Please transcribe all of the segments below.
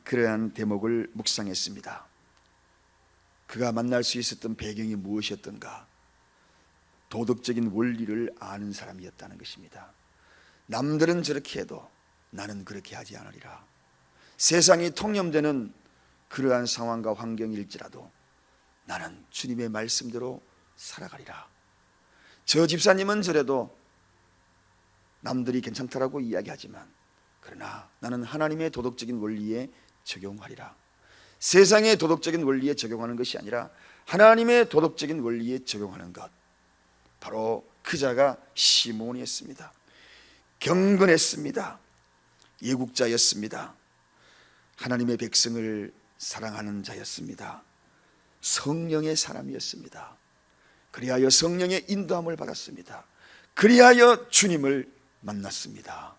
그러한 대목을 묵상했습니다. 그가 만날 수 있었던 배경이 무엇이었던가? 도덕적인 원리를 아는 사람이었다는 것입니다. 남들은 저렇게 해도 나는 그렇게 하지 않으리라. 세상이 통념되는 그러한 상황과 환경일지라도 나는 주님의 말씀대로 살아가리라. 저 집사님은 저래도 남들이 괜찮다라고 이야기하지만 그러나 나는 하나님의 도덕적인 원리에 적용하리라. 세상의 도덕적인 원리에 적용하는 것이 아니라 하나님의 도덕적인 원리에 적용하는 것, 바로 그 자가 시몬이었습니다. 경건했습니다. 예국자였습니다. 하나님의 백성을 사랑하는 자였습니다. 성령의 사람이었습니다. 그리하여 성령의 인도함을 받았습니다. 그리하여 주님을 만났습니다.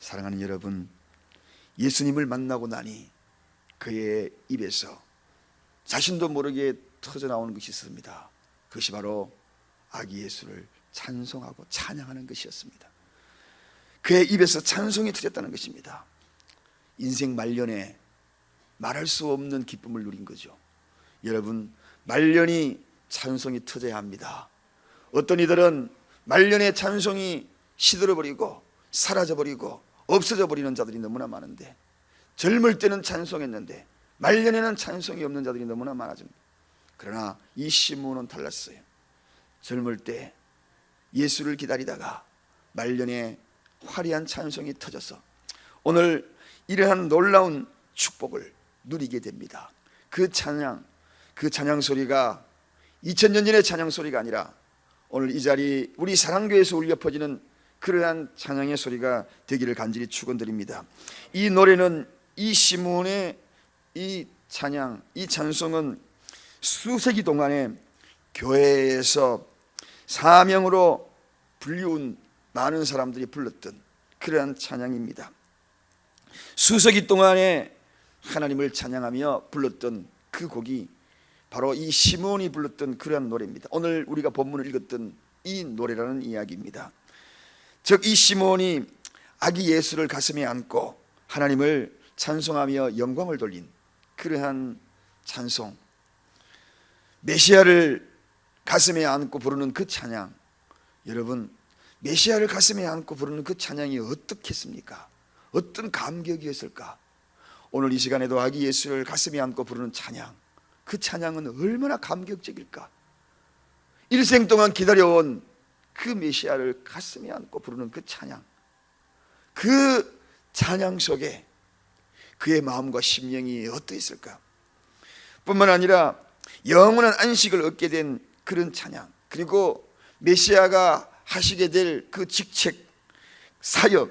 사랑하는 여러분, 예수님을 만나고 나니 그의 입에서 자신도 모르게 터져나오는 것이 있습니다. 그것이 바로 아기 예수를 찬송하고 찬양하는 것이었습니다. 그의 입에서 찬송이 터졌다는 것입니다. 인생 말년에 말할 수 없는 기쁨을 누린 거죠. 여러분, 말년이 찬송이 터져야 합니다. 어떤 이들은 말년에 찬송이 시들어버리고 사라져버리고 없어져버리는 자들이 너무나 많은데, 젊을 때는 찬송했는데 말년에는 찬송이 없는 자들이 너무나 많아집니다. 그러나 이 시몬은 달랐어요. 젊을 때 예수를 기다리다가 말년에 화려한 찬송이 터져서 오늘 이러한 놀라운 축복을 누리게 됩니다. 그 찬양 소리가 2000년 전의 찬양 소리가 아니라 오늘 이 자리 우리 사랑교회에서 울려 퍼지는 그러한 찬양의 소리가 되기를 간절히 축원드립니다. 이 노래는 이 시몬의 이 찬양, 이 찬송은 수세기 동안에 교회에서 사명으로 불리운 많은 사람들이 불렀던 그러한 찬양입니다. 수세기 동안에 하나님을 찬양하며 불렀던 그 곡이 바로 이 시몬이 불렀던 그러한 노래입니다. 오늘 우리가 본문을 읽었던 이 노래라는 이야기입니다. 즉 이 시몬이 아기 예수를 가슴에 안고 하나님을 찬송하며 영광을 돌린 그러한 찬송, 메시아를 가슴에 안고 부르는 그 찬양, 여러분, 메시아를 가슴에 안고 부르는 그 찬양이 어떻겠습니까? 어떤 감격이었을까? 오늘 이 시간에도 아기 예수를 가슴에 안고 부르는 찬양, 그 찬양은 얼마나 감격적일까? 일생 동안 기다려온 그 메시아를 가슴에 안고 부르는 그 찬양, 그 찬양 속에 그의 마음과 심령이 어떠했을까? 뿐만 아니라 영원한 안식을 얻게 된 그런 찬양, 그리고 메시아가 하시게 될 그 직책, 사역,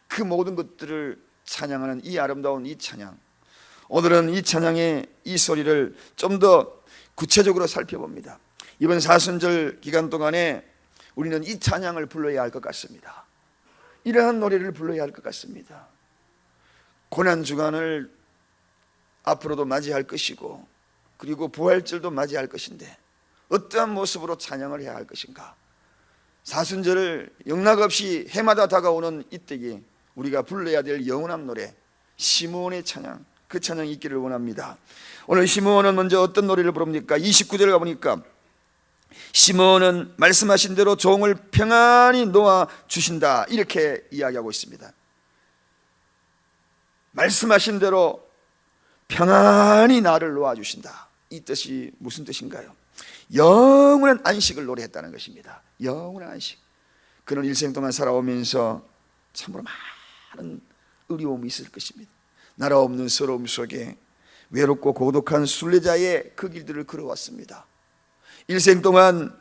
그 모든 것들을 찬양하는 이 아름다운 이 찬양, 오늘은 이 찬양의 이 소리를 좀 더 구체적으로 살펴봅니다. 이번 사순절 기간 동안에 우리는 이 찬양을 불러야 할 것 같습니다. 이러한 노래를 불러야 할 것 같습니다. 고난주간을 앞으로도 맞이할 것이고, 그리고 부활절도 맞이할 것인데 어떠한 모습으로 찬양을 해야 할 것인가? 사순절을 영락없이 해마다 다가오는 이때에 우리가 불러야 될 영원한 노래, 시몬의 찬양, 그 찬양이 있기를 원합니다. 오늘 시몬은 먼저 어떤 노래를 부릅니까? 29절에 가보니까 시몬은 말씀하신 대로 종을 평안히 놓아 주신다, 이렇게 이야기하고 있습니다. 말씀하신 대로 평안히 나를 놓아 주신다, 이 뜻이 무슨 뜻인가요? 영원한 안식을 노래했다는 것입니다. 영원한 안식. 그는 일생 동안 살아오면서 참으로 많은 어려움이 있을 것입니다. 나라 없는 서러움 속에 외롭고 고독한 순례자의 그 길들을 걸어왔습니다. 일생 동안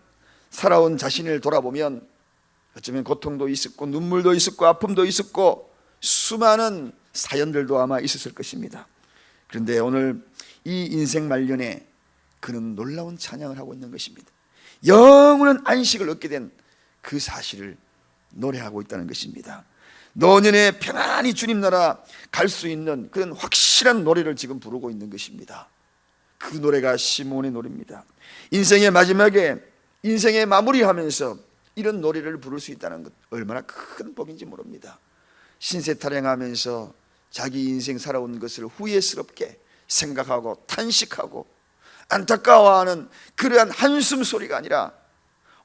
살아온 자신을 돌아보면 어쩌면 고통도 있었고 눈물도 있었고 아픔도 있었고 수많은 사연들도 아마 있었을 것입니다. 그런데 오늘 이 인생 말년에 그는 놀라운 찬양을 하고 있는 것입니다. 영원한 안식을 얻게 된 그 사실을 노래하고 있다는 것입니다. 노년에 편안히 주님 나라 갈 수 있는 그런 확실한 노래를 지금 부르고 있는 것입니다. 그 노래가 시몬의 노래입니다. 인생의 마지막에, 인생의 마무리하면서 이런 노래를 부를 수 있다는 것, 얼마나 큰 복인지 모릅니다. 신세 타령하면서 자기 인생 살아온 것을 후회스럽게 생각하고 탄식하고 안타까워하는 그러한 한숨 소리가 아니라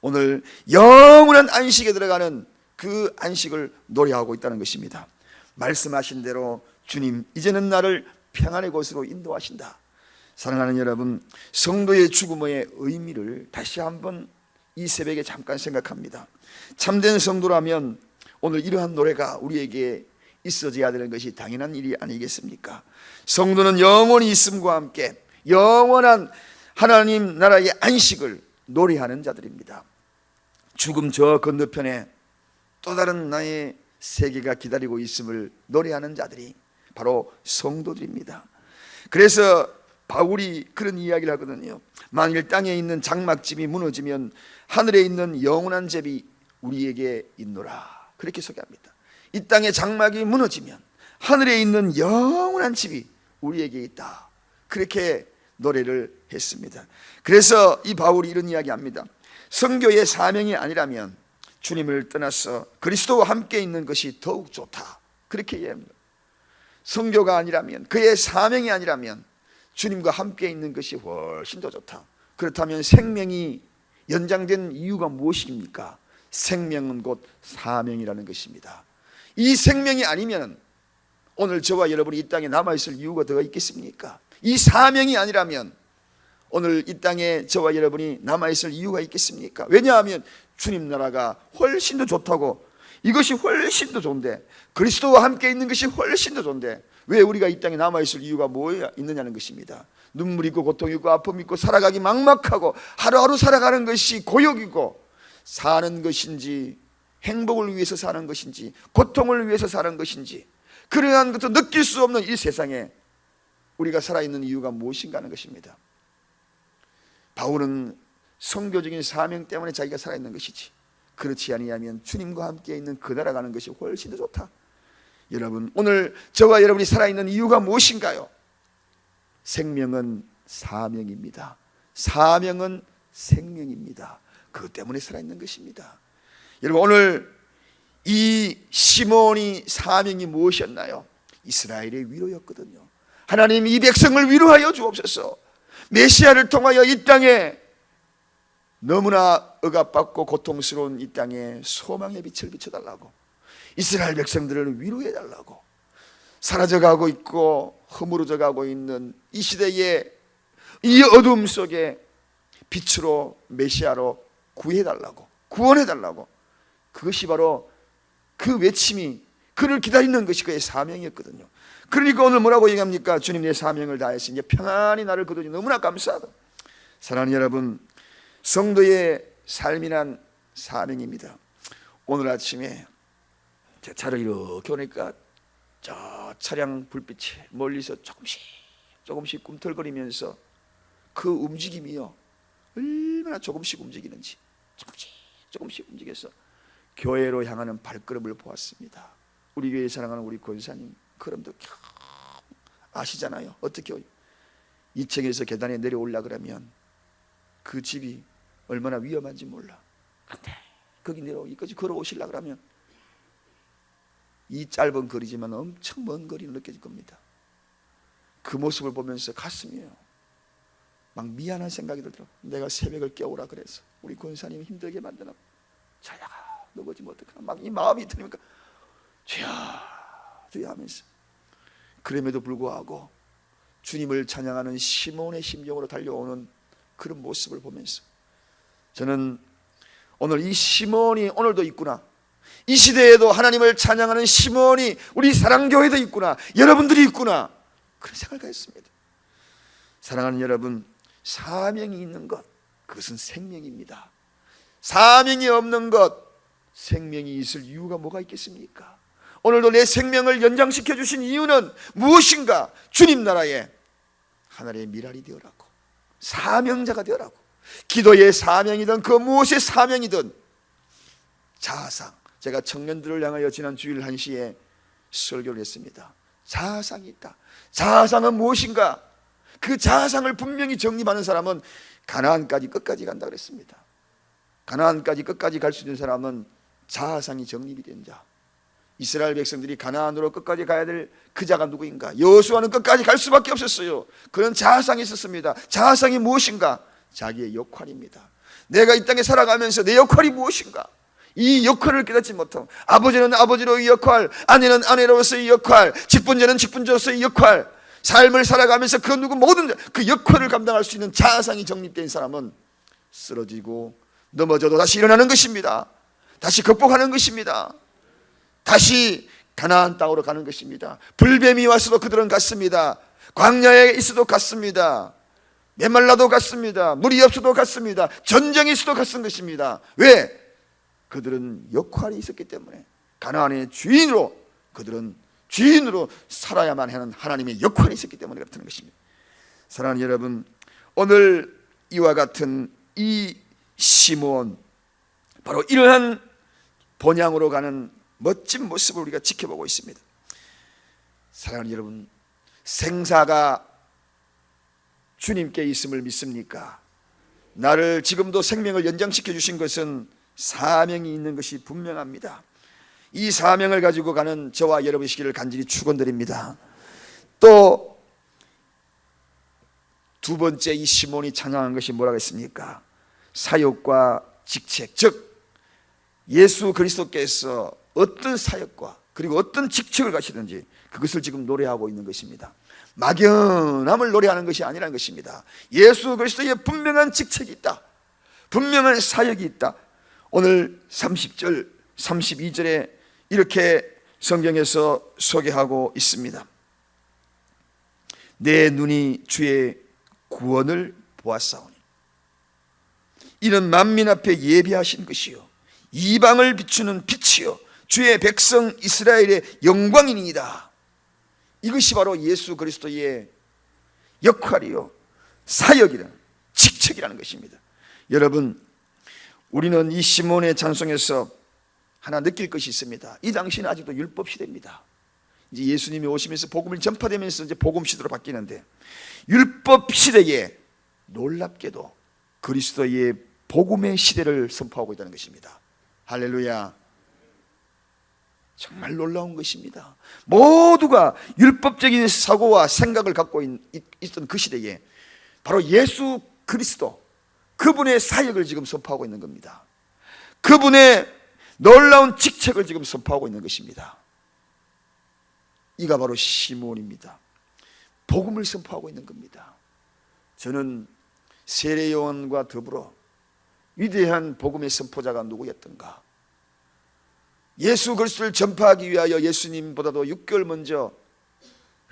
오늘 영원한 안식에 들어가는 그 안식을 노래하고 있다는 것입니다. 말씀하신 대로 주님 이제는 나를 평안의 곳으로 인도하신다. 사랑하는 여러분, 성도의 죽음의 의미를 다시 한번 이 새벽에 잠깐 생각합니다. 참된 성도라면 오늘 이러한 노래가 우리에게 있어져야 되는 것이 당연한 일이 아니겠습니까? 성도는 영원히 있음과 함께 영원한 하나님 나라의 안식을 노래하는 자들입니다. 죽음 저 건너편에 또 다른 나의 세계가 기다리고 있음을 노래하는 자들이 바로 성도들입니다. 그래서 바울이 그런 이야기를 하거든요. 만일 땅에 있는 장막집이 무너지면 하늘에 있는 영원한 집이 우리에게 있노라. 그렇게 소개합니다. 이 땅의 장막이 무너지면 하늘에 있는 영원한 집이 우리에게 있다. 그렇게 노래를 했습니다. 그래서 이 바울이 이런 이야기합니다. 선교의 사명이 아니라면 주님을 떠나서 그리스도와 함께 있는 것이 더욱 좋다. 그렇게 이야기합니다. 선교가 아니라면, 그의 사명이 아니라면 주님과 함께 있는 것이 훨씬 더 좋다. 그렇다면 생명이 연장된 이유가 무엇입니까? 생명은 곧 사명이라는 것입니다. 이 생명이 아니면 오늘 저와 여러분이 이 땅에 남아있을 이유가 더 있겠습니까? 이 사명이 아니라면 오늘 이 땅에 저와 여러분이 남아있을 이유가 있겠습니까? 왜냐하면 주님 나라가 훨씬 더 좋다고, 이것이 훨씬 더 좋은데, 그리스도와 함께 있는 것이 훨씬 더 좋은데 왜 우리가 이 땅에 남아있을 이유가 뭐야 있느냐는 것입니다. 눈물 있고 고통 있고 아픔 있고 살아가기 막막하고 하루하루 살아가는 것이 고역이고, 사는 것인지 행복을 위해서 사는 것인지 고통을 위해서 사는 것인지 그러한 것도 느낄 수 없는 이 세상에 우리가 살아있는 이유가 무엇인가 하는 것입니다. 바울은 선교적인 사명 때문에 자기가 살아있는 것이지, 그렇지 아니하면 주님과 함께 있는 그 나라 가는 것이 훨씬 더 좋다. 여러분, 오늘 저와 여러분이 살아있는 이유가 무엇인가요? 생명은 사명입니다. 사명은 생명입니다. 그것 때문에 살아있는 것입니다. 여러분, 오늘 이 시몬이 사명이 무엇이었나요? 이스라엘의 위로였거든요. 하나님 이 백성을 위로하여 주옵소서. 메시아를 통하여 이 땅에 너무나 억압받고 고통스러운 이 땅에 소망의 빛을 비춰달라고, 이스라엘 백성들을 위로해달라고, 사라져가고 있고 허물어져가고 있는 이 시대의 이 어둠 속에 빛으로 메시아로 구해달라고, 구원해달라고, 그것이 바로 그 외침이, 그를 기다리는 것이 그의 사명이었거든요. 그러니까 오늘 뭐라고 얘기합니까? 주님 내 사명을 다해서 이제 평안히 나를 거두니 너무나 감사하다. 사랑하는 여러분, 성도의 삶이란 사명입니다. 오늘 아침에 제 차를 이렇게 오니까 저 차량 불빛이 멀리서 조금씩 꿈틀거리면서 그 움직임이요, 얼마나 조금씩 움직이는지, 조금씩 움직여서 교회로 향하는 발걸음을 보았습니다. 우리 교회 사랑하는 우리 권사님 그럼도 아시잖아요. 어떻게 2층에서 계단에 내려올라 그러면 그 집이 얼마나 위험한지 몰라. 근데 거기 내려오기까지 걸어오시려 그러면 이 짧은 거리지만 엄청 먼 거리는 느껴질 겁니다. 그 모습을 보면서 가슴이요 막 미안한 생각이 들더라고. 내가 새벽을 깨우라 그래서 우리 권사님 힘들게 만드나, 자야가 넘어지면 어떡하나, 막 이 마음이 들으니까 주야 하면서, 그럼에도 불구하고 주님을 찬양하는 시몬의 심정으로 달려오는 그런 모습을 보면서 저는 오늘 이 시몬이 오늘도 있구나, 이 시대에도 하나님을 찬양하는 시몬이 우리 사랑교회도 있구나, 여러분들이 있구나, 그런 생각을 했습니다. 사랑하는 여러분, 사명이 있는 것, 그것은 생명입니다. 사명이 없는 것, 생명이 있을 이유가 뭐가 있겠습니까? 오늘도 내 생명을 연장시켜 주신 이유는 무엇인가? 주님 나라에 하나님의 미랄이 되어라고, 사명자가 되어라고, 기도의 사명이든 그 무엇의 사명이든 자아상, 제가 청년들을 향하여 지난 주일 1시에 설교를 했습니다. 자아상이 있다. 자아상은 무엇인가? 그 자아상을 분명히 정립하는 사람은 가나안까지 끝까지 간다 그랬습니다. 가나안까지 끝까지 갈 수 있는 사람은 자아상이 정립이 된 자, 이스라엘 백성들이 가나안으로 끝까지 가야 될 그 자가 누구인가? 여호수아는 끝까지 갈 수밖에 없었어요. 그런 자아상이 있었습니다. 자아상이 무엇인가? 자기의 역할입니다. 내가 이 땅에 살아가면서 내 역할이 무엇인가? 이 역할을 깨닫지 못하고, 아버지는 아버지로의 역할, 아내는 아내로서의 역할, 직분자는 직분자로서의 역할, 삶을 살아가면서 그 누구 모든 그 역할을 감당할 수 있는 자아상이 정립된 사람은 쓰러지고 넘어져도 다시 일어나는 것입니다. 다시 극복하는 것입니다. 다시 가나안 땅으로 가는 것입니다. 불뱀이 왔어도 그들은 갔습니다. 광야에 있어도 갔습니다. 메말라도 갔습니다. 물이 없어도 갔습니다. 전쟁이 있어도 갔은 것입니다. 왜? 그들은 역할이 있었기 때문에, 가나안의 주인으로, 그들은 주인으로 살아야만 하는 하나님의 역할이 있었기 때문에 그렇다는 것입니다. 사랑하는 여러분, 오늘 이와 같은 이 시므온, 바로 이러한 본향으로 가는 멋진 모습을 우리가 지켜보고 있습니다. 사랑하는 여러분, 생사가 주님께 있음을 믿습니까? 나를 지금도 생명을 연장시켜 주신 것은 사명이 있는 것이 분명합니다. 이 사명을 가지고 가는 저와 여러분이시기를 간절히 축원드립니다. 또 두 번째 이 시몬이 찬양한 것이 뭐라고 했습니까? 사역과 직책, 즉 예수 그리스도께서 어떤 사역과 그리고 어떤 직책을 가시든지 그것을 지금 노래하고 있는 것입니다. 막연함을 노래하는 것이 아니라는 것입니다. 예수 그리스도의 분명한 직책이 있다, 분명한 사역이 있다. 오늘 30절 32절에 이렇게 성경에서 소개하고 있습니다. 내 눈이 주의 구원을 보았사오니 이는 만민 앞에 예비하신 것이요 이방을 비추는 빛이요 주의 백성 이스라엘의 영광이니이다. 이것이 바로 예수 그리스도의 역할이요 사역이라는 직책이라는 것입니다. 여러분, 우리는 이 시몬의 찬송에서 하나 느낄 것이 있습니다. 이 당시는 아직도 율법 시대입니다. 이제 예수님이 오시면서 복음을 전파되면서 이제 복음 시대로 바뀌는데, 율법 시대에 놀랍게도 그리스도의 복음의 시대를 선포하고 있다는 것입니다. 할렐루야. 정말 놀라운 것입니다. 모두가 율법적인 사고와 생각을 갖고 있던 그 시대에 바로 예수 그리스도, 그분의 사역을 지금 선포하고 있는 겁니다. 그분의 놀라운 직책을 지금 선포하고 있는 것입니다. 이가 바로 시몬입니다. 복음을 선포하고 있는 겁니다. 저는 세례 요한과 더불어 위대한 복음의 선포자가 누구였던가? 예수 그리스도를 전파하기 위하여 예수님보다도 6개월 먼저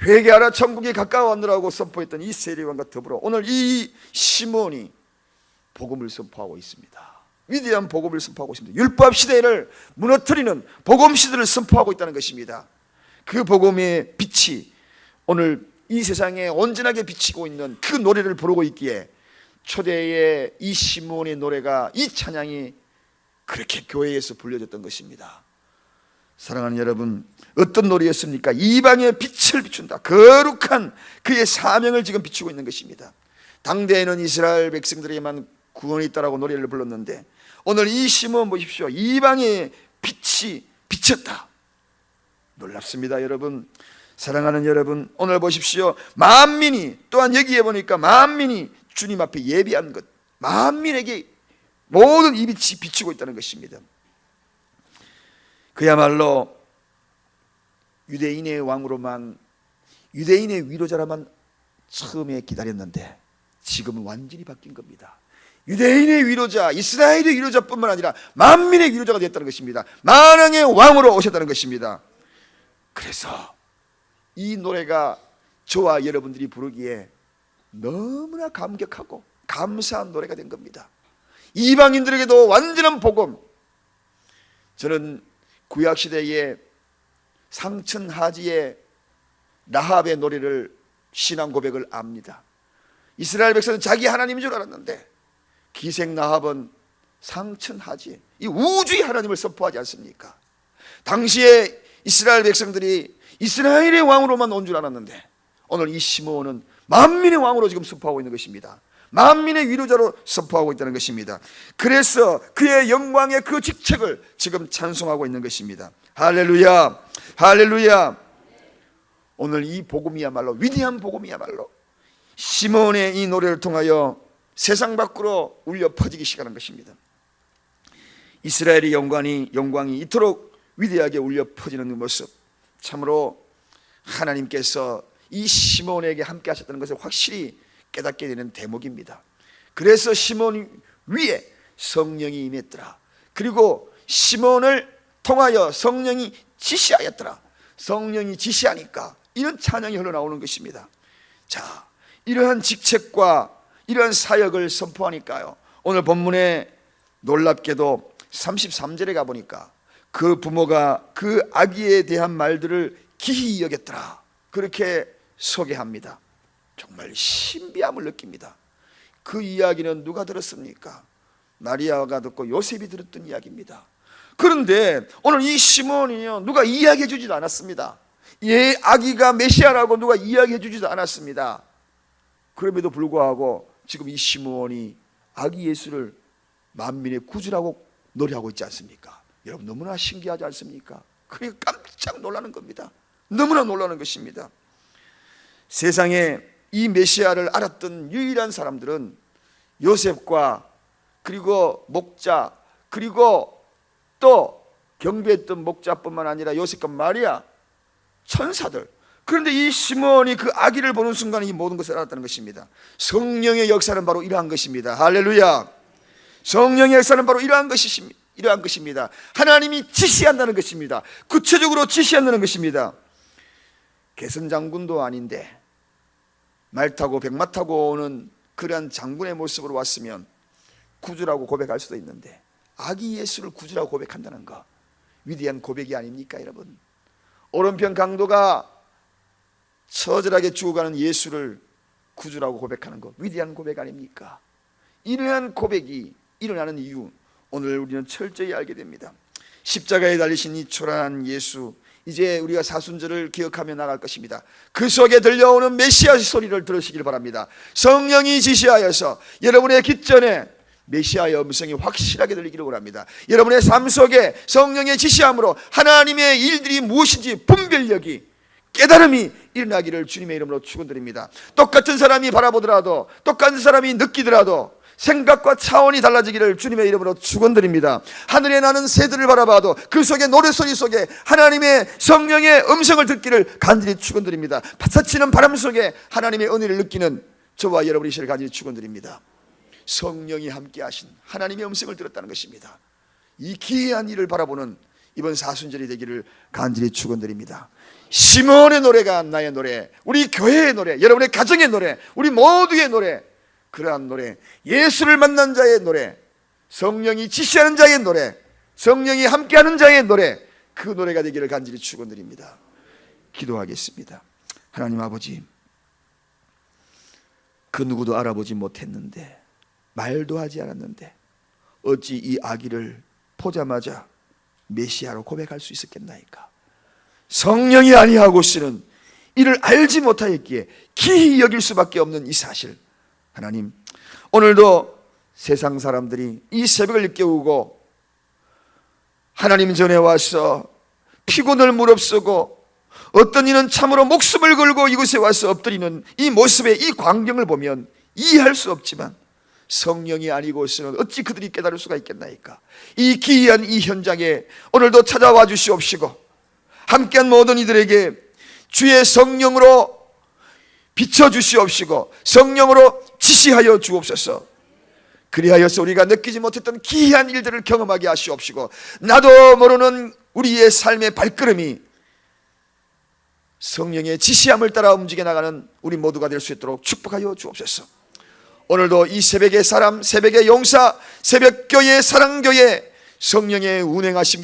회개하라 천국이 가까워왔느라고 선포했던 이 세례 요한과 더불어 오늘 이 시몬이 복음을 선포하고 있습니다. 위대한 복음을 선포하고 있습니다. 율법 시대를 무너뜨리는 복음 시대를 선포하고 있다는 것입니다. 그 복음의 빛이 오늘 이 세상에 온전하게 비치고 있는 그 노래를 부르고 있기에 초대의 이 시몬의 노래가, 이 찬양이 그렇게 교회에서 불려졌던 것입니다. 사랑하는 여러분, 어떤 노래였습니까? 이방의 빛을 비춘다. 거룩한 그의 사명을 지금 비추고 있는 것입니다. 당대에는 이스라엘 백성들에게만 구원이 있다라고 노래를 불렀는데, 오늘 이 시몬 보십시오. 이방의 빛이 비쳤다. 놀랍습니다. 여러분, 사랑하는 여러분, 오늘 보십시오. 만민이, 또한 여기에 보니까 만민이 주님 앞에 예비한 것, 만민에게 모든 이 빛이 비치고 있다는 것입니다. 그야말로 유대인의 왕으로만, 유대인의 위로자라만 처음에 기다렸는데 지금은 완전히 바뀐 겁니다. 유대인의 위로자, 이스라엘의 위로자뿐만 아니라 만민의 위로자가 됐다는 것입니다. 만왕의 왕으로 오셨다는 것입니다. 그래서 이 노래가 저와 여러분들이 부르기에 너무나 감격하고 감사한 노래가 된 겁니다. 이방인들에게도 완전한 복음. 저는 구약시대의 상천하지의 라합의 노래를, 신앙 고백을 압니다. 이스라엘 백성은 자기 하나님인 줄 알았는데 기생 라합은 상천하지, 이 우주의 하나님을 선포하지 않습니까? 당시에 이스라엘 백성들이 이스라엘의 왕으로만 온 줄 알았는데 오늘 이 시므온은 만민의 왕으로 지금 선포하고 있는 것입니다. 만민의 위로자로 선포하고 있다는 것입니다. 그래서 그의 영광의 그 직책을 지금 찬송하고 있는 것입니다. 할렐루야, 할렐루야. 오늘 이 복음이야말로, 위대한 복음이야말로 시몬의 이 노래를 통하여 세상 밖으로 울려 퍼지기 시작하는 것입니다. 이스라엘의 영광이 이토록 위대하게 울려 퍼지는 모습, 참으로 하나님께서 이 시몬에게 함께 하셨다는 것을 확실히 깨닫게 되는 대목입니다. 그래서 시몬 위에 성령이 임했더라. 그리고 시몬을 통하여 성령이 지시하였더라. 성령이 지시하니까 이런 찬양이 흘러나오는 것입니다. 자, 이러한 직책과 이러한 사역을 선포하니까요, 오늘 본문에 놀랍게도 33절에 가보니까 그 부모가 그 아기에 대한 말들을 기이 여겼더라, 그렇게 소개합니다. 정말 신비함을 느낍니다. 그 이야기는 누가 들었습니까? 마리아가 듣고 요셉이 들었던 이야기입니다. 그런데 오늘 이 시몬이요, 누가 이야기해 주지도 않았습니다. 얘 아기가 메시아라고 누가 이야기해 주지도 않았습니다. 그럼에도 불구하고 지금 이 시몬이 아기 예수를 만민의 구주라고 노래하고 있지 않습니까? 여러분, 너무나 신기하지 않습니까? 그러니까 깜짝 놀라는 겁니다. 너무나 놀라는 것입니다. 세상에 이 메시아를 알았던 유일한 사람들은 요셉과 그리고 목자, 그리고 또 경배했던 목자뿐만 아니라 요셉과 마리아, 천사들. 그런데 이 시몬이 그 아기를 보는 순간에 이 모든 것을 알았다는 것입니다. 성령의 역사는 바로 이러한 것입니다. 할렐루야. 성령의 역사는 바로 이러한 것입니다. 하나님이 지시한다는 것입니다. 구체적으로 지시한다는 것입니다. 개선장군도 아닌데 말 타고 백마 타고 오는 그러한 장군의 모습으로 왔으면 구주라고 고백할 수도 있는데, 아기 예수를 구주라고 고백한다는 거, 위대한 고백이 아닙니까 여러분? 오른편 강도가 처절하게 죽어가는 예수를 구주라고 고백하는 것, 위대한 고백 아닙니까? 이러한 고백이 일어나는 이유, 오늘 우리는 철저히 알게 됩니다. 십자가에 달리신 이 초라한 예수, 이제 우리가 사순절을 기억하며 나갈 것입니다. 그 속에 들려오는 메시아 소리를 들으시길 바랍니다. 성령이 지시하여서 여러분의 귓전에 메시아의 음성이 확실하게 들리기를 원합니다. 여러분의 삶 속에 성령의 지시함으로 하나님의 일들이 무엇인지 분별력이, 깨달음이 일어나기를 주님의 이름으로 축원드립니다. 똑같은 사람이 바라보더라도, 똑같은 사람이 느끼더라도 생각과 차원이 달라지기를 주님의 이름으로 축원드립니다. 하늘에 나는 새들을 바라봐도 그 속에 노래소리 속에 하나님의 성령의 음성을 듣기를 간절히 축원드립니다. 파사치는 바람 속에 하나님의 은혜를 느끼는 저와 여러분이시를 간절히 축원드립니다. 성령이 함께 하신 하나님의 음성을 들었다는 것입니다. 이 기이한 일을 바라보는 이번 사순절이 되기를 간절히 축원드립니다. 시몬의 노래가 나의 노래, 우리 교회의 노래, 여러분의 가정의 노래, 우리 모두의 노래, 그러한 노래, 예수를 만난 자의 노래, 성령이 지시하는 자의 노래, 성령이 함께하는 자의 노래, 그 노래가 되기를 간절히 축원드립니다. 기도하겠습니다. 하나님 아버지, 그 누구도 알아보지 못했는데, 말도 하지 않았는데 어찌 이 아기를 보자마자 메시아로 고백할 수 있었겠나이까? 성령이 아니하고서는 이를 알지 못하였기에 기이 여길 수밖에 없는 이 사실, 하나님, 오늘도 세상 사람들이 이 새벽을 일깨우고 하나님 전에 와서 피곤을 무릅쓰고 어떤 이는 참으로 목숨을 걸고 이곳에 와서 엎드리는 이 모습의 이 광경을 보면 이해할 수 없지만, 성령이 아니고서는 어찌 그들이 깨달을 수가 있겠나이까? 이 기이한 이 현장에 오늘도 찾아와 주시옵시고, 함께한 모든 이들에게 주의 성령으로 비춰주시옵시고 성령으로 지시하여 주옵소서. 그리하여서 우리가 느끼지 못했던 기이한 일들을 경험하게 하시옵시고, 나도 모르는 우리의 삶의 발걸음이 성령의 지시함을 따라 움직여 나가는 우리 모두가 될 수 있도록 축복하여 주옵소서. 오늘도 이 새벽의 사람, 새벽의 용사, 새벽교회, 사랑교회 성령의 운행하심